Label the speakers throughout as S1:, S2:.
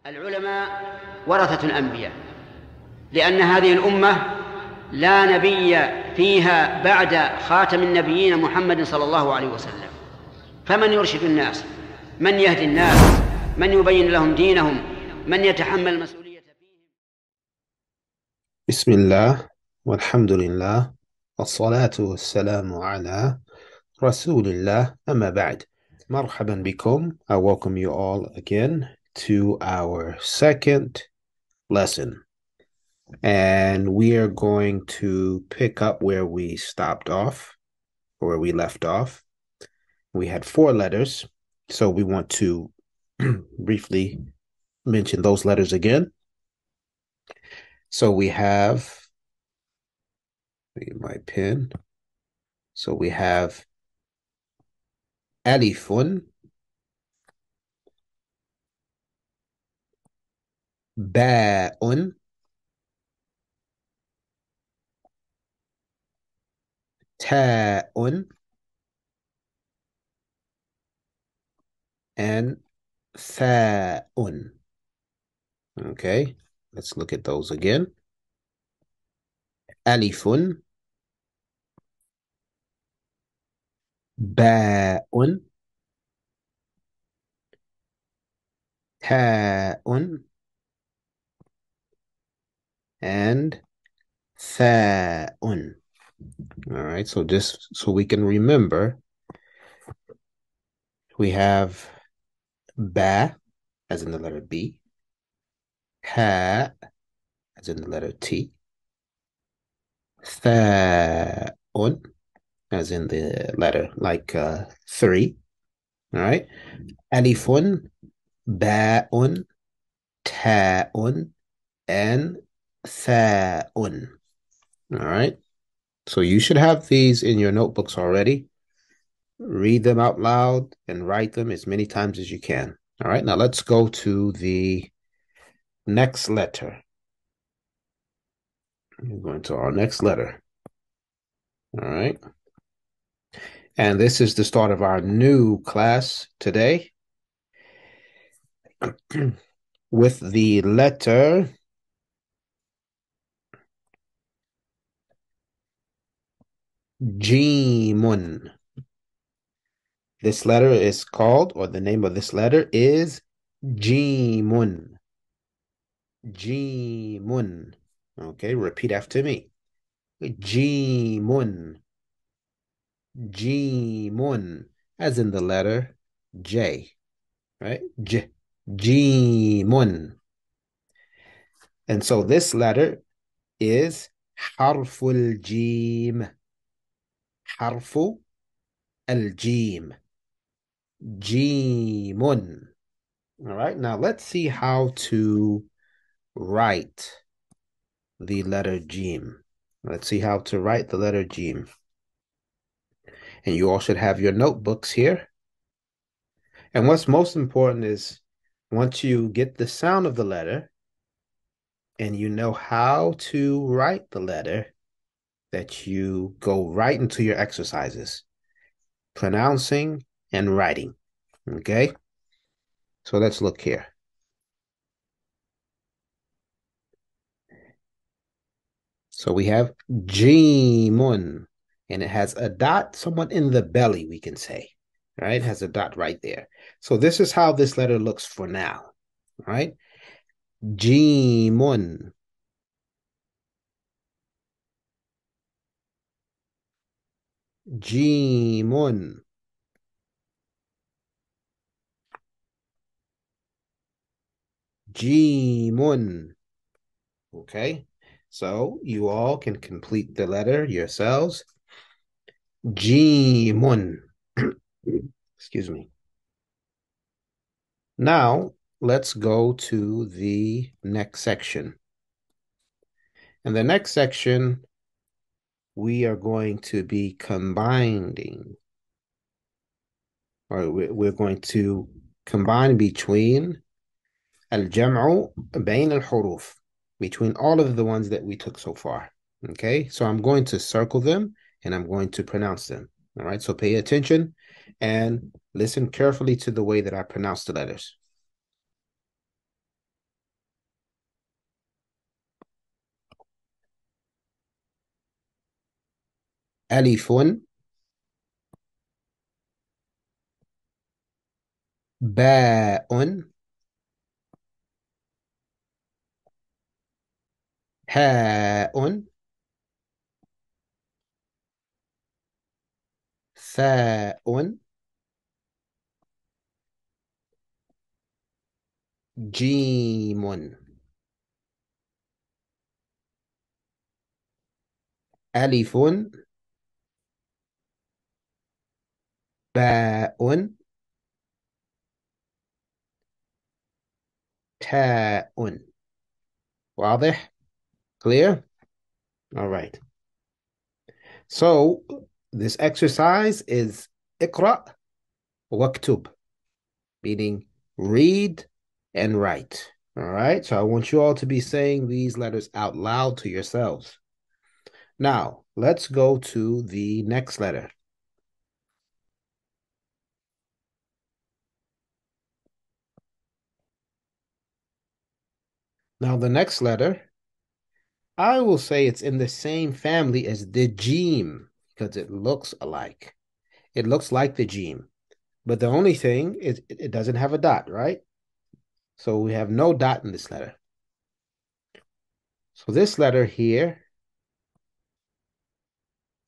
S1: العلماء ورثة الأنبياء، لأن هذه الأمة لا نبي فيها بعد خاتم النبيين محمد صلى الله عليه وسلم، فمن يرشد الناس؟ من يهدي الناس؟ من يبين لهم دينهم؟ من يتحمل المسؤولية فيهم؟
S2: بسم الله والحمد لله والصلاة والسلام على رسول الله أما بعد. مرحبا بكم. I welcome you all again to our second lesson, and we are going to pick up where we stopped off, or where we left off. We had 4 letters, so we want to briefly mention those letters again. So we have my pen. So we have alifun, باء, تاء, and ثاء. Okay, let's look at those again. ألف, باء, تاء, and ثاء. All right, so just so we can remember, we have ba as in the letter B, ha as in the letter T, ثاء as in the letter like 3. All right, alifun, ba'un, ta'un, and tha'un. All right. So you should have these in your notebooks already. Read them out loud and write them as many times as you can. All right. Now let's go to the next letter. We're going to our next letter. All right. And this is the start of our new class today with the letter Jimun. This letter is called, or the name of this letter is Jimun. Jimun. Okay, repeat after me. Jimun. Jimun. As in the letter J, right? J. Jimun. And so this letter is harful jim. Harfu al-jim. Jimun. All right, now let's see how to write the letter Jim. Let's see how to write the letter Jim. And you all should have your notebooks here. And what's most important is once you get the sound of the letter and you know how to write the letter, that you go right into your exercises, pronouncing and writing. Okay? So let's look here. So we have Jimun, and it has a dot somewhat in the belly, we can say, right? It has a dot right there. So this is how this letter looks for now, right? Jimun. Jimun. Jimun. Okay, so you all can complete the letter yourselves. Jimun. Excuse me. Now, let's go to the next section. In the next section, we are going to be combining, or we're going to combine between al-jam'u bayn al-huruf, between all of the ones that we took so far. Okay, so I'm going to circle them and I'm going to pronounce them. All right, so pay attention and listen carefully to the way that I pronounce the letters. ألف باء هاء ثاء جيم ألف باء تاء. واضح؟ Clear? All right. So this exercise is اقرأ واكتب, meaning read and write. All right. So I want you all to be saying these letters out loud to yourselves. Now, let's go to the next letter. Now, the next letter, I will say it's in the same family as the Jim because it looks alike. It looks like the Jim. But the only thing is it doesn't have a dot, right? So we have no dot in this letter. So this letter here,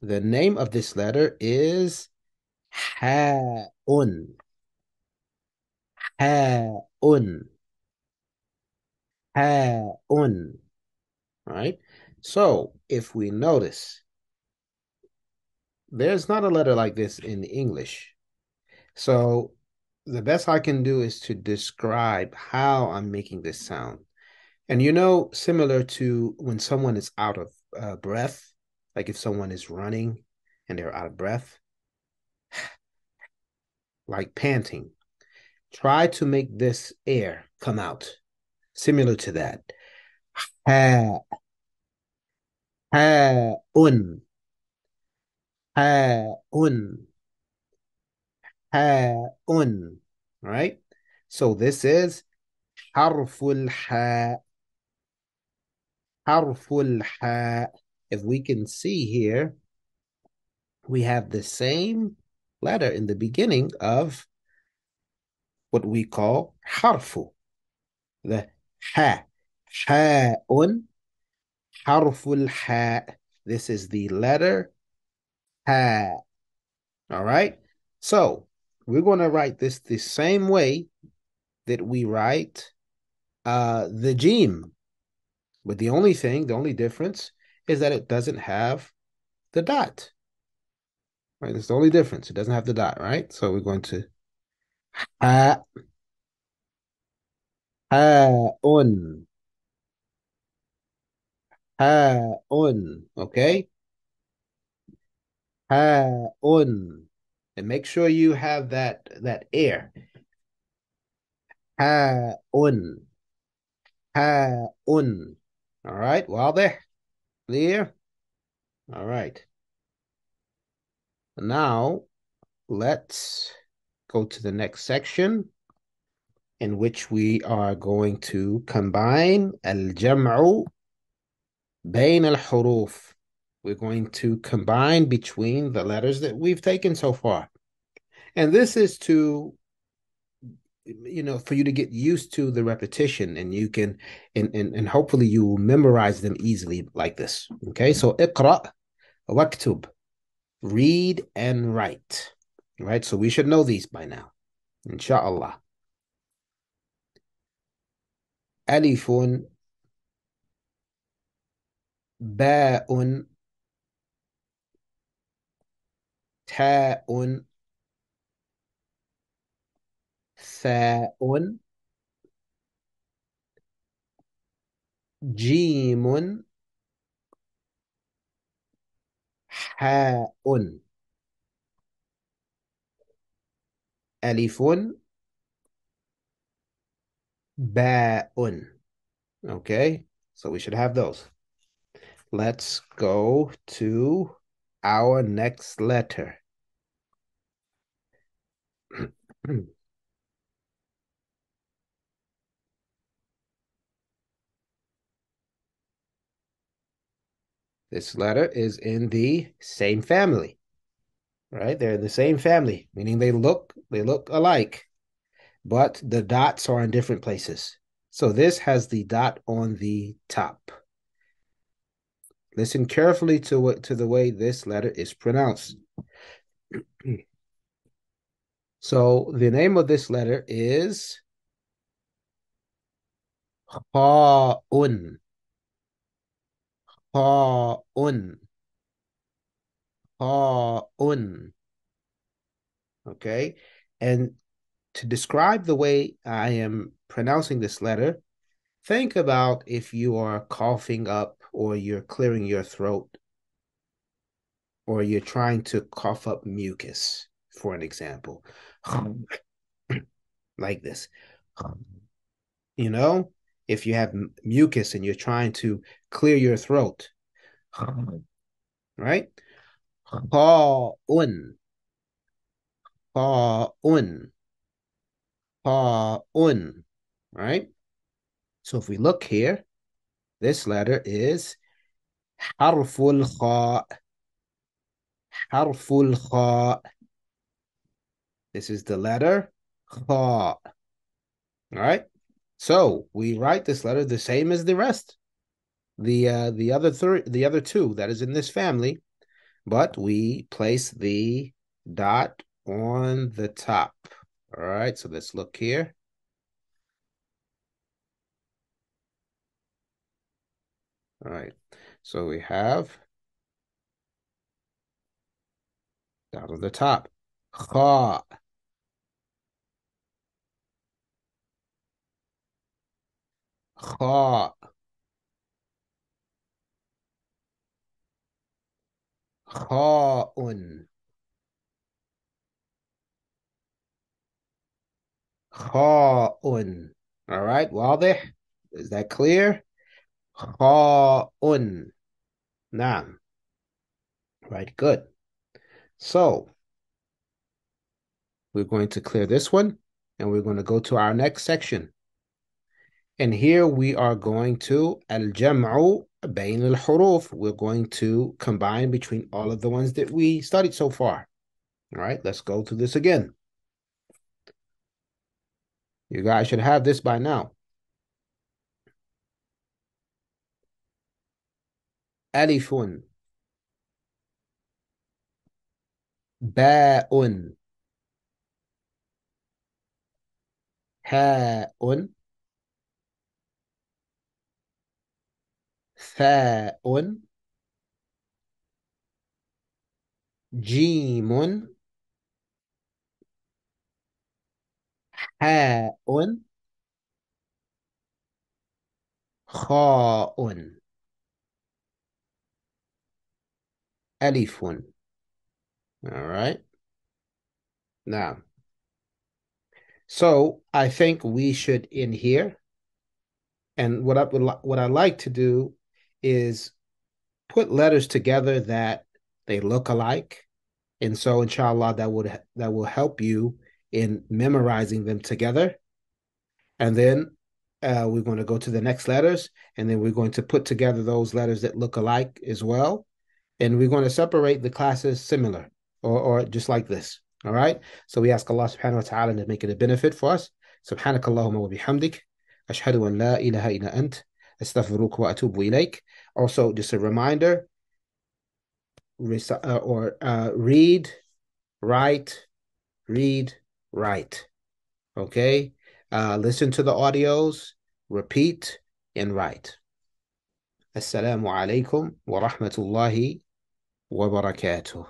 S2: the name of this letter is Ha'un. Ha'un. Ha'un. Right? So if we notice, there's not a letter like this in English. So the best I can do is to describe how I'm making this sound. And similar to when someone is out of breath, like if someone is running and they're out of breath, like panting, try to make this air come out, similar to that. Ha, ha, ha, ha, right? So this is harful ha, harful ha. If we can see here, we have the same letter in the beginning of what we call harfu, the ha, ha'un, harful ha. This is the letter ha. All right. So we're going to write this the same way that we write the jim. But the only difference is that it doesn't have the dot. Right? That's the only difference. It doesn't have the dot, right? So we're going to ha, ha-un, ha-un, okay? Ha-un. And make sure you have that air. Ha-un, ha-un. All right, well there, clear? All right. Now, let's go to the next section in which we are going to combine al-jam'u bain al-huruf. We're going to combine between the letters that we've taken so far. And this is to, for you to get used to the repetition, and you can, and hopefully you will memorize them easily like this. Okay, so اقرأ واكتب, read and write. Right, so we should know these by now, inshallah. ألف باء تاء ثاء جيم حاء ألف باء. Okay, so we should have those. Let's go to our next letter. This letter is in the same family, right? They're in the same family, meaning they look alike, but the dots are in different places. So this has the dot on the top. Listen carefully to the way this letter is pronounced. So the name of this letter is Ha'un. Ha'un. Ha'un. Okay. And to describe the way I am pronouncing this letter, think about if you are coughing up or you're clearing your throat or you're trying to cough up mucus, for an example. Like this. You know, if you have mucus and you're trying to clear your throat, right? Ha'un. Ha'un. Ha'un. Right? So if we look here, this letter is harful kha. Harful kha. This is the letter kha. All right? So we write this letter the same as the rest. The other two that is in this family, but we place the dot on the top. All right, so let's look here. All right, so we have dot on the top. Kha. Kha. Kha'un. Kha'un. All right, واضح? Is that clear? Kha'un. Naam. Right, good. So we're going to clear this one, and we're going to go to our next section. And here we are going to al-jam'u bayn al-huruf. We're going to combine between all of the ones that we studied so far. All right, let's go through this again. You guys should have this by now. Alifun. Ba'un. Ha'un. Tha'un. Jimun. Ha'un. Kha'un. Alifun. All right. Now, so I think we should end here. And what I like to do is put letters together that they look alike. And so inshallah that will help you in memorizing them together. And then we're going to go to the next letters, and then we're going to put together those letters that look alike as well. And we're going to separate the classes similar or just like this. All right. So we ask Allah subhanahu wa ta'ala to make it a benefit for us. Subhanak Allahumma wa bihamdik. Ashhadu an la ilaha illa ant. Astaghfiruka wa atubu ilayk. Also, just a reminder, read, write, read, write. Okay? Listen to the audios, repeat, and write. Assalamu alaikum wa rahmatullahi wa barakatuh.